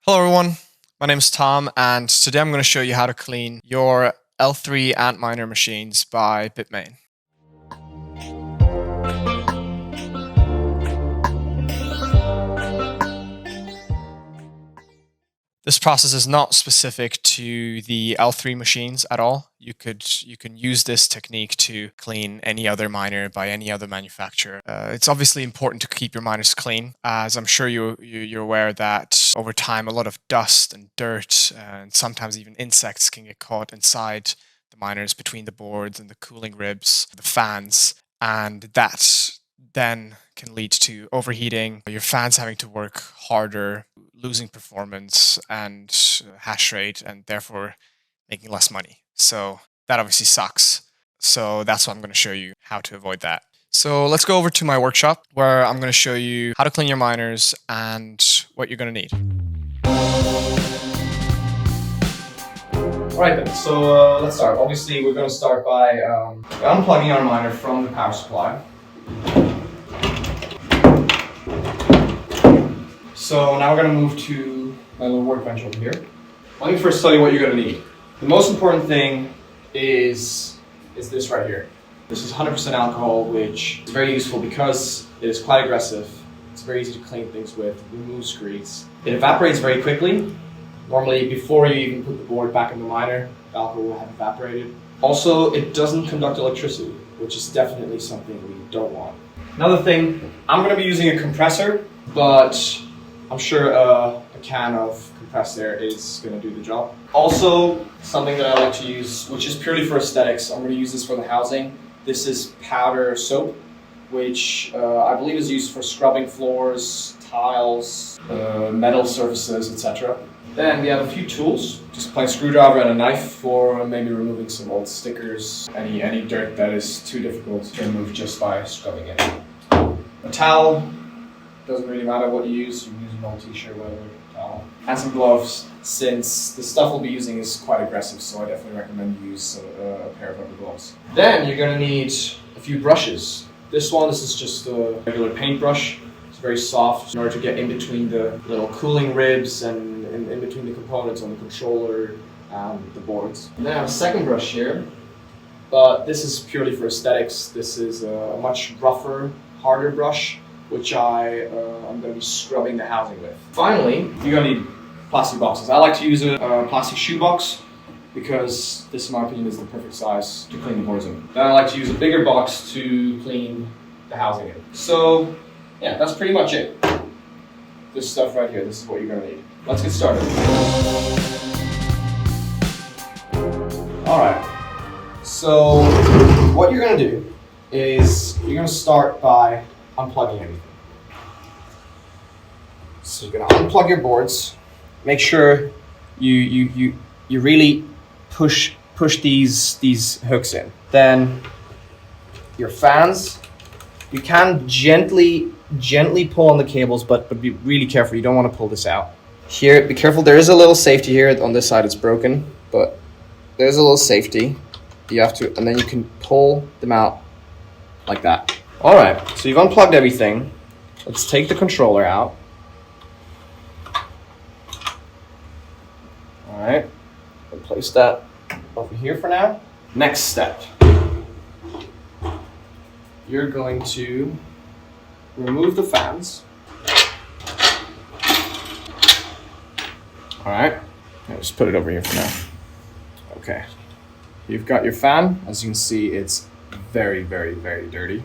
Hello everyone, my name is Tom and today I'm going to show you how to clean your L3 Antminer machines by Bitmain. This process is not specific to the L3 machines at all. You can use this technique to clean any other miner by any other manufacturer. It's obviously important to keep your miners clean, as I'm sure you're aware that over time a lot of dust and dirt and sometimes even insects can get caught inside the miners between the boards and the cooling ribs, the fans, and that then can lead to overheating, your fans having to work harder, losing performance and hash rate, and therefore making less money. So that obviously sucks. So that's what I'm going to show you how to avoid that. So let's go over to my workshop where I'm going to show you how to clean your miners and what you're going to need. Alright then, so let's start. Obviously we're going to start by unplugging our miner from the power supply. So now we're going to move to my little workbench over here. Let me first tell you what you're going to need. The most important thing is this right here. This is 100% alcohol, which is very useful because it is quite aggressive. It's very easy to clean things with, remove screeds. It evaporates very quickly. Normally, before you even put the board back in the miner, the alcohol will have evaporated. Also, it doesn't conduct electricity, which is definitely something we don't want. Another thing, I'm going to be using a compressor, but I'm sure a can of compressed air is going to do the job. Also, something that I like to use, which is purely for aesthetics, I'm going to use this for the housing. This is powder soap, which I believe is used for scrubbing floors, tiles, metal surfaces, etc. Then we have a few tools, just a plain screwdriver and a knife for maybe removing some old stickers, any dirt that is too difficult to remove just by scrubbing it. A towel, doesn't really matter what you use an old t-shirt, whatever, towel. And some gloves, since the stuff we'll be using is quite aggressive, so I definitely recommend you use a pair of rubber gloves. Then you're going to need a few brushes. This is just a regular paintbrush. It's very soft in order to get in between the little cooling ribs and in between the components on the controller and the boards. And then I have a second brush here, but this is purely for aesthetics. This is a much rougher, harder brush, which I'm going to be scrubbing the housing with. Finally, you're going to need plastic boxes. I like to use a plastic shoebox because this, in my opinion, is the perfect size to clean the boards in. Then I like to use a bigger box to clean the housing in. So, yeah, that's pretty much it. This stuff right here, this is what you're going to need. Let's get started. Alright, so what you're going to do is you're going to start by unplugging everything. So you're going to unplug your boards. Make sure you really push these hooks in. Then your fans, you can gently pull on the cables, but be really careful. You don't want to pull this out. Here, be careful. There is a little safety here. On this side, it's broken, but there's a little safety. You have to, and then you can pull them out like that. All right, so you've unplugged everything. Let's take the controller out. All right, we'll place that over here for now. Next step. You're going to remove the fans. All right, I'll just put it over here for now. Okay, you've got your fan. As you can see, it's very, very, very dirty.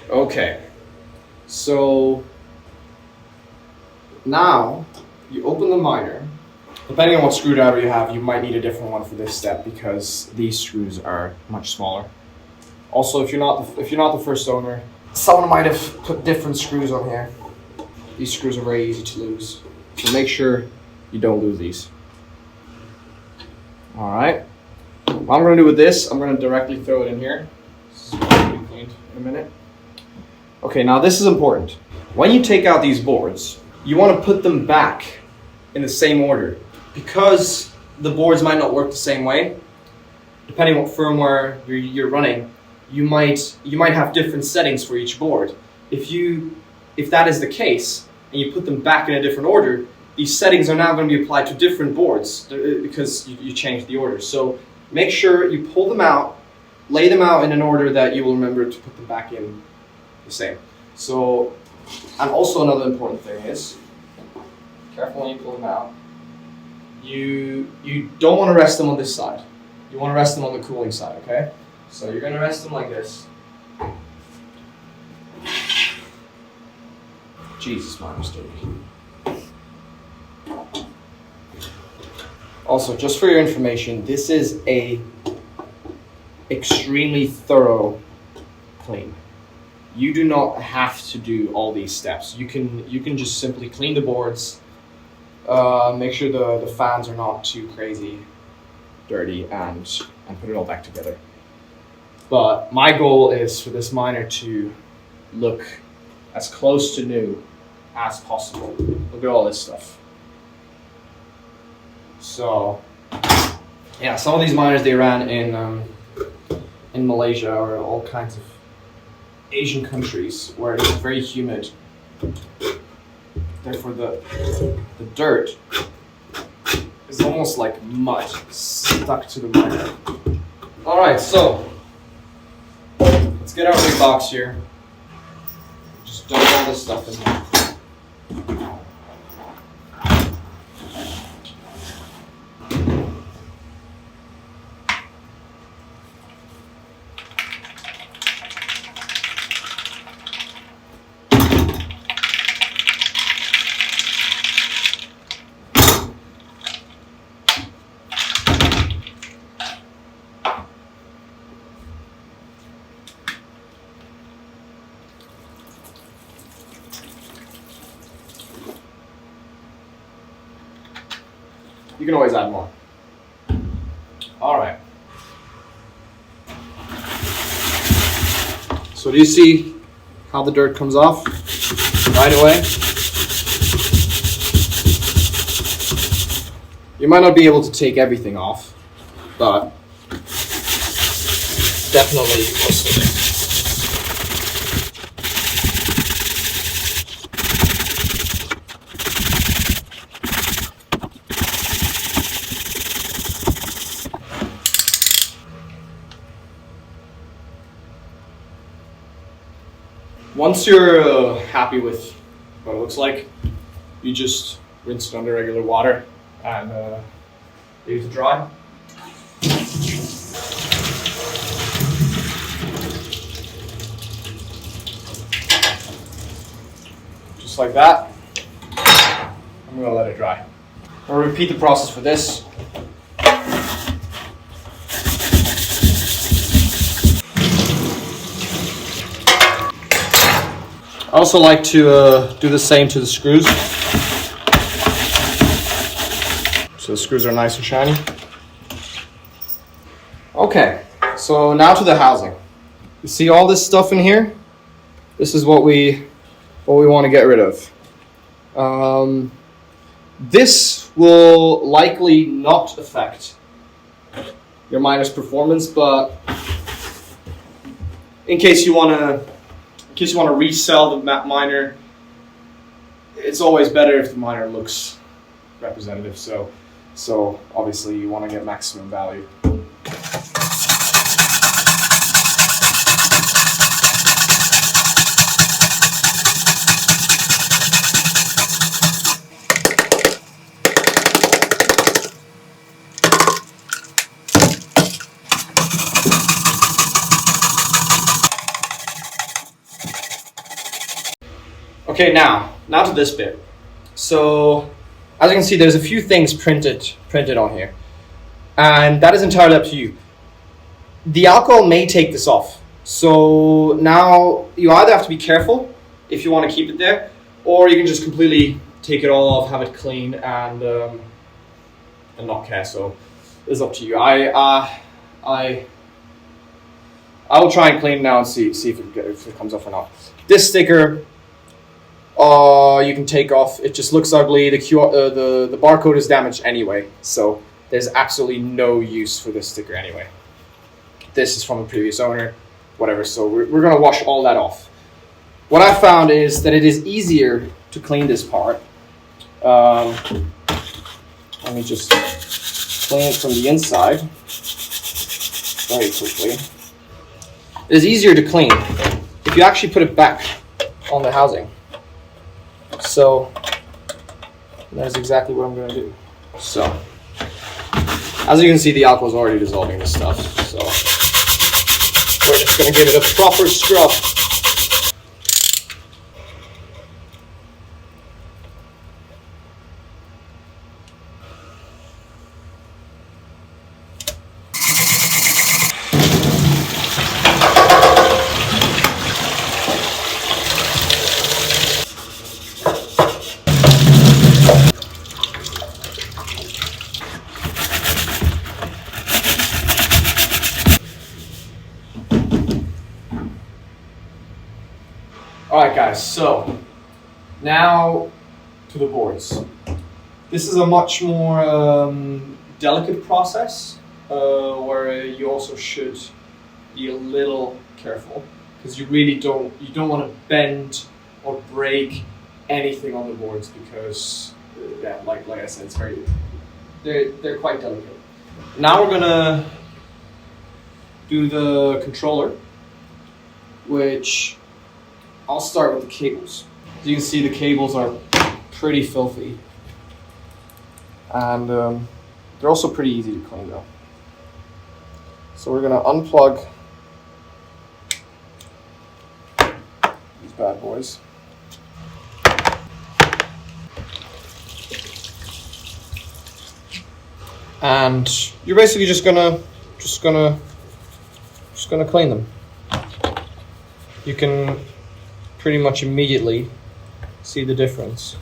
Okay, so now you open the miner. Depending on what screwdriver you have, you might need a different one for this step because these screws are much smaller. Also, if you're not the first owner, someone might have put different screws on here. These screws are very easy to lose, so make sure you don't lose these. All right. What I'm going to do with this, I'm going to directly throw it in here. This is going to be cleaned in a minute. Okay, now this is important. When you take out these boards, you want to put them back in the same order because the boards might not work the same way. Depending on what firmware you're running, you might have different settings for each board. If that is the case, and you put them back in a different order, these settings are now going to be applied to different boards because you changed the order. So make sure you pull them out, lay them out in an order that you will remember to put them back in the same. So, and also another important thing is, careful when you pull them out. You don't want to rest them on this side. You want to rest them on the cooling side, okay? So you're going to rest them like this. Jesus, my mistake. Also, just for your information, this is a extremely thorough clean. You do not have to do all these steps. You can just simply clean the boards, make sure the fans are not too crazy dirty, and put it all back together. But my goal is for this miner to look as close to new as possible. Look at all this stuff. So, yeah, some of these miners they ran in Malaysia or all kinds of Asian countries where it is very humid. Therefore, the dirt is almost like mud stuck to the miner. All right, so let's get our big box here. Just dump all this stuff in here. You can always add more. All right. So do you see how the dirt comes off right away? You might not be able to take everything off, but definitely most of it. Once you're happy with what it looks like, you just rinse it under regular water and leave it to dry. Just like that. I'm going to let it dry. I'll repeat the process for this. I also like to do the same to the screws. So the screws are nice and shiny. Okay, so now to the housing. You see all this stuff in here? This is what we want to get rid of. This will likely not affect your miner's performance, but in case you want to resell the miner, it's always better if the miner looks representative. So obviously you want to get maximum value. Okay, now to this bit. So, as you can see, there's a few things printed on here, and that is entirely up to you. The alcohol may take this off, so now you either have to be careful if you want to keep it there, or you can just completely take it all off, have it clean, and not care. So, it's up to you. I will try and clean it now and see if it comes off or not. This sticker, you can take off. It just looks ugly. The barcode is damaged anyway, so there's absolutely no use for this sticker anyway. This is from a previous owner. whatever. So we're gonna wash all that off. What I found is that it is easier to clean this part. Let me just clean it from the inside very quickly. It is easier to clean if you actually put it back on the housing. So that's exactly what I'm going to do. So as you can see, the alcohol is already dissolving this stuff. So we're just going to give it a proper scrub. Alright guys, so now to the boards. This is a much more delicate process where you also should be a little careful because you really don't want to bend or break anything on the boards because yeah, like I said, it's they're quite delicate. Now we're gonna do the controller, which I'll start with the cables. As you can see, the cables are pretty filthy. And they're also pretty easy to clean though. So we're gonna unplug these bad boys. And you're basically just gonna clean them. You can pretty much immediately see the difference.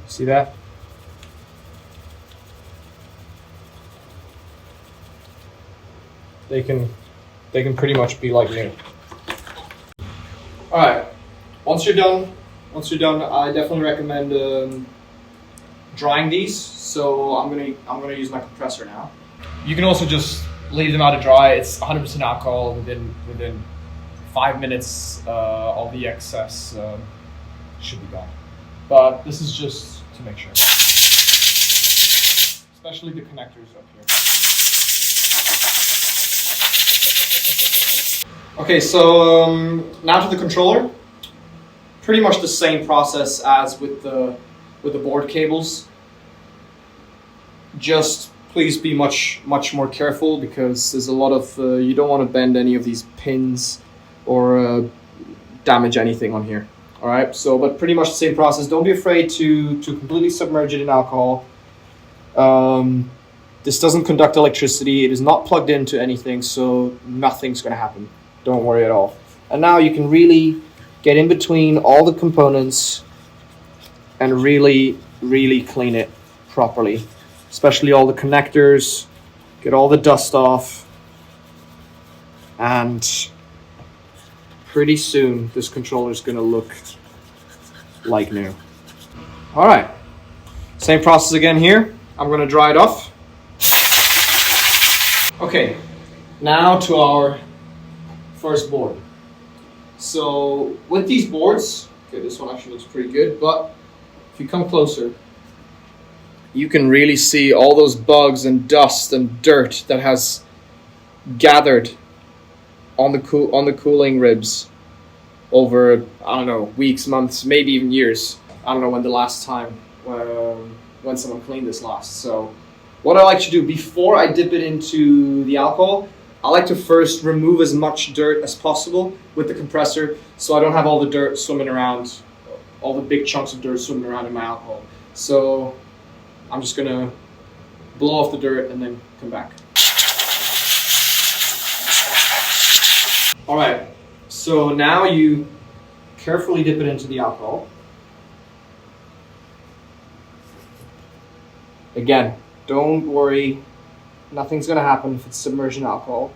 See that? They can pretty much be like new. All right. Once you're done, I definitely recommend drying these. So I'm gonna use my compressor now. You can also just leave them out to dry. It's 100% alcohol. Within 5 minutes, all the excess should be gone. But this is just to make sure, especially the connectors up here. Okay, so now to the controller. Pretty much the same process as with the board cables. Just please be much more careful because there's a lot of you don't want to bend any of these pins or damage anything on here. All right, so but pretty much the same process. Don't be afraid to completely submerge it in alcohol. This doesn't conduct electricity. It is not plugged into anything, so nothing's going to happen. Don't worry at all. And now you can really get in between all the components and really clean it properly, especially all the connectors. Get all the dust off, and pretty soon this controller is going to look like new. All right, same process again here. I'm going to dry it off. Okay, now to our first board. So with these boards, okay, this one actually looks pretty good, but if you come closer, you can really see all those bugs and dust and dirt that has gathered on the cooling ribs over, I don't know, weeks, months, maybe even years. I don't know when the last time when someone cleaned this last. So what I like to do before I dip it into the alcohol, I like to first remove as much dirt as possible with the compressor so I don't have all the dirt swimming around, all the big chunks of dirt swimming around in my alcohol. So I'm just gonna blow off the dirt and then come back. All right, so now you carefully dip it into the alcohol. Again, don't worry, nothing's gonna happen if it's submerged in alcohol.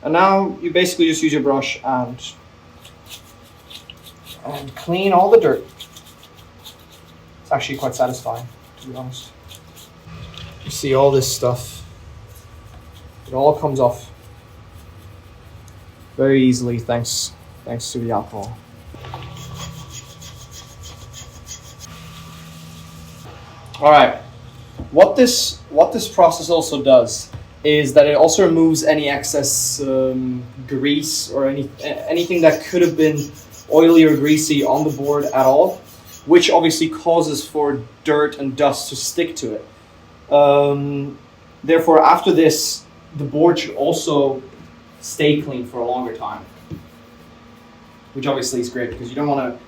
And now you basically just use your brush and clean all the dirt. It's actually quite satisfying, to be honest. You see all this stuff, it all comes off very easily thanks to the alcohol. All right, what this process also does is that it also removes any excess grease or anything that could have been oily or greasy on the board at all, which obviously causes for dirt and dust to stick to it. Therefore, after this, the board should also stay clean for a longer time, which obviously is great because you don't want to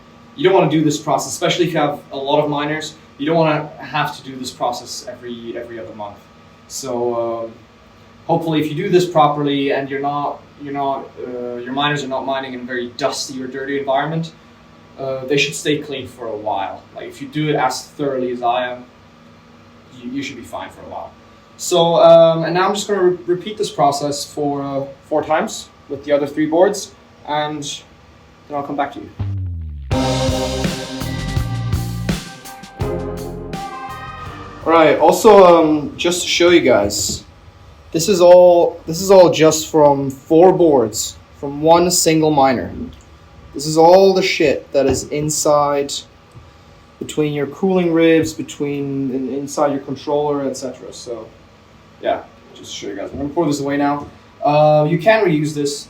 do this process, especially if you have a lot of miners. You don't want to have to do this process every other month. So hopefully, if you do this properly and your miners are not mining in a very dusty or dirty environment, they should stay clean for a while. Like if you do it as thoroughly as I am, you should be fine for a while. So and now I'm just going to repeat this process for 4 times with the other 3 boards, and then I'll come back to you. Alright, also just to show you guys, this is all just from 4 boards from one single miner. This is all the shit that is inside, between your cooling ribs, inside your controller, etc. So yeah, just to show you guys. I'm gonna pour this away now. You can reuse this.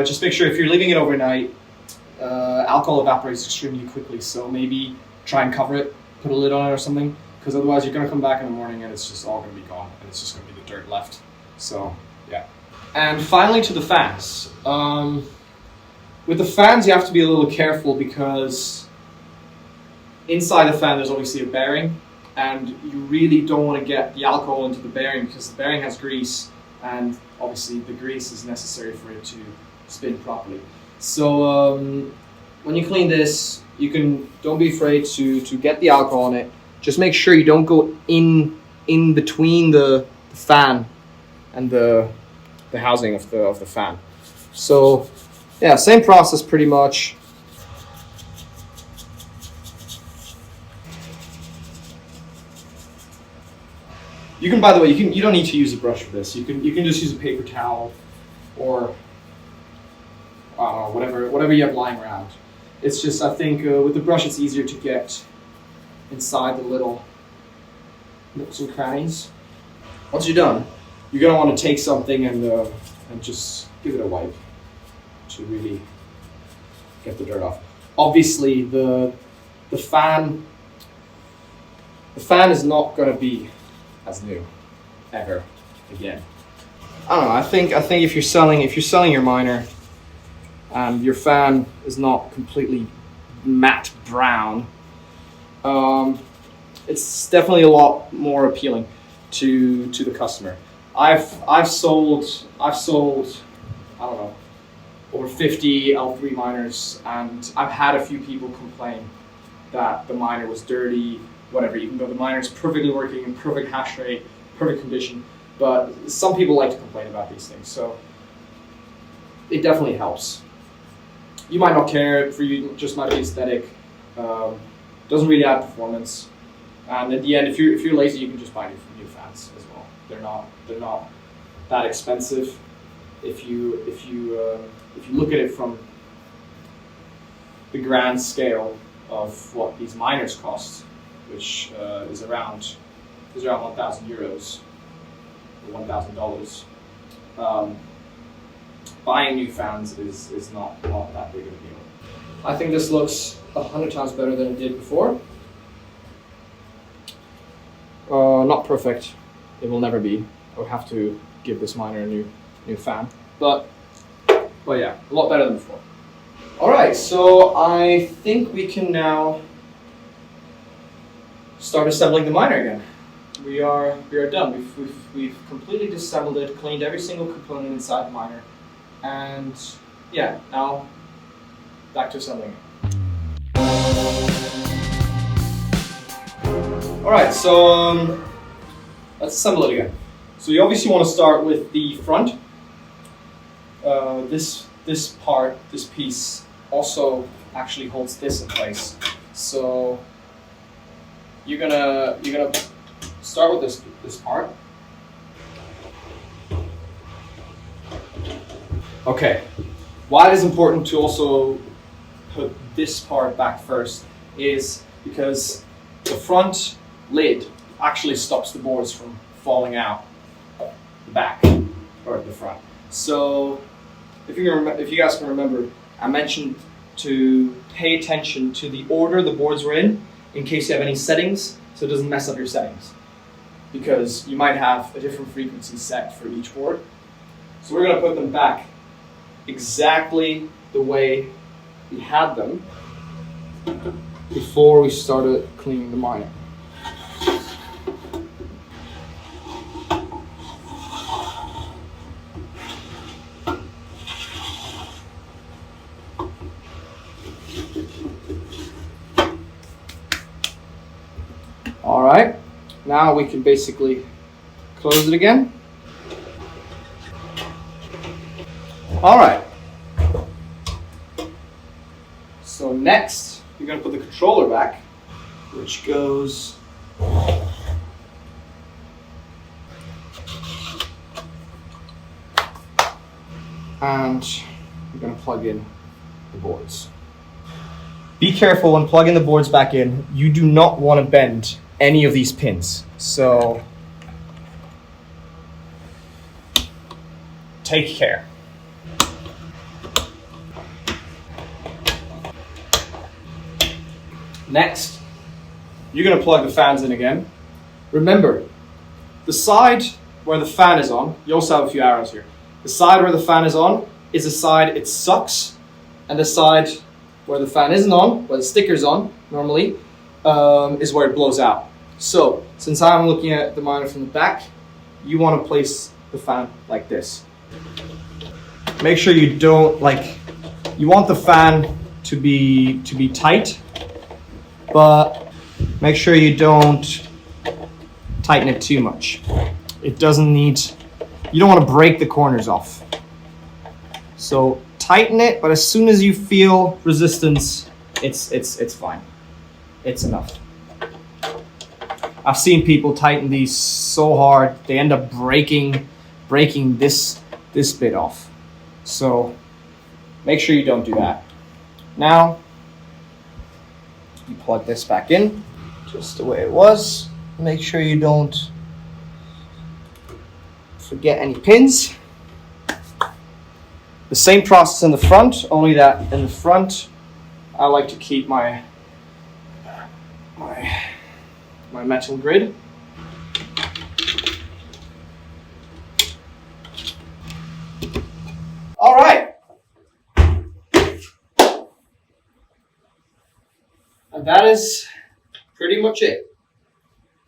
Just make sure if you're leaving it overnight, alcohol evaporates extremely quickly. So maybe try and cover it, put a lid on it or something. Because otherwise you're going to come back in the morning and it's just all going to be gone and it's just going to be the dirt left. So yeah. And finally to the fans. With the fans you have to be a little careful because inside the fan there's obviously a bearing, and you really don't want to get the alcohol into the bearing because the bearing has grease, and obviously the grease is necessary for it to spin properly. So when you clean this, don't be afraid to get the alcohol on it. Just make sure you don't go in between the fan and the housing of the fan. So yeah, same process pretty much. You can, by the way, you don't need to use a brush for this. You can just use a paper towel or whatever you have lying around. It's just, I think with the brush it's easier to get inside the little nooks and crannies. Once you're done, you're gonna want to take something and just give it a wipe to really get the dirt off. Obviously, the fan is not gonna be as new ever again. I don't know. I think if you're selling your miner and your fan is not completely matte brown, it's definitely a lot more appealing to the customer. I've sold I don't know, over 50 L3 miners, and I've had a few people complain that the miner was dirty, whatever, even though the miner is perfectly working in perfect hash rate, perfect condition. But some people like to complain about these things, so it definitely helps. You might not care, for you just might be aesthetic. Doesn't really add performance, and at the end, if you're lazy, you can just buy new fans as well. They're not that expensive. If you look at it from the grand scale of what these miners cost, which is around 1,000 euros or $1,000. Buying new fans is not that big of a deal. I think this looks 100 times better than it did before. Not perfect. It will never be. I would have to give this miner a new fan. But yeah, a lot better than before. Alright, so I think we can now start assembling the miner again. We are done. We've completely disassembled it, cleaned every single component inside the miner, and yeah, now back to assembling it. Alright, so let's assemble it again. So you obviously want to start with the front. This piece also actually holds this in place. So you're gonna start with this part. Okay, why it is important to also put this part back first is because the front lid actually stops the boards from falling out the back or the front. So if you guys can remember, I mentioned to pay attention to the order the boards were in case you have any settings, so it doesn't mess up your settings. Because you might have a different frequency set for each board. So we're going to put them back exactly the way we had them before we started cleaning the miner. All right, now we can basically close it again. All right. So next, you're going to put the controller back, which goes and you're going to plug in the boards. Be careful when plugging the boards back in. You do not want to bend any of these pins. So take care. Next, you're going to plug the fans in again. Remember, the side where the fan is on, you also have a few arrows here. The side where the fan is on is the side it sucks, and the side where the fan isn't on, where the sticker's on, normally, is where it blows out. So, since I'm looking at the miner from the back, you want to place the fan like this. Make sure you don't, you want the fan to be tight, but make sure you don't tighten it too much. It doesn't need, you don't want to break the corners off. So tighten it, but as soon as you feel resistance, it's fine. It's enough. I've seen people tighten these so hard, they end up breaking this bit off. So make sure you don't do that. Now, you plug this back in, just the way it was. Make sure you don't forget any pins. The same process in the front, only that in the front, I like to keep my metal grid. All right. And that is pretty much it.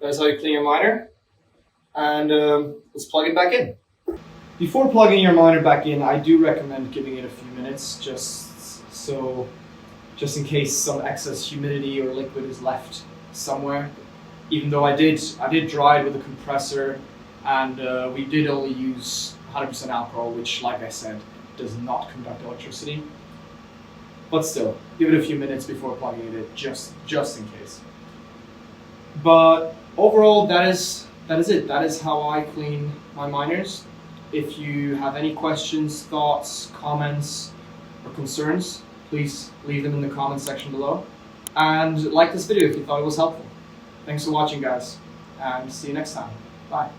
That's how you clean your miner. And let's plug it back in. Before plugging your miner back in, I do recommend giving it a few minutes just in case some excess humidity or liquid is left somewhere. Even though I did dry it with a compressor, and we did only use 100% alcohol, which, like I said, does not conduct electricity. But still, give it a few minutes before plugging it in, just in case. But overall, that is it. That is how I clean my miners. If you have any questions, thoughts, comments, or concerns, please leave them in the comment section below. And like this video if you thought it was helpful. Thanks for watching, guys, and see you next time. Bye.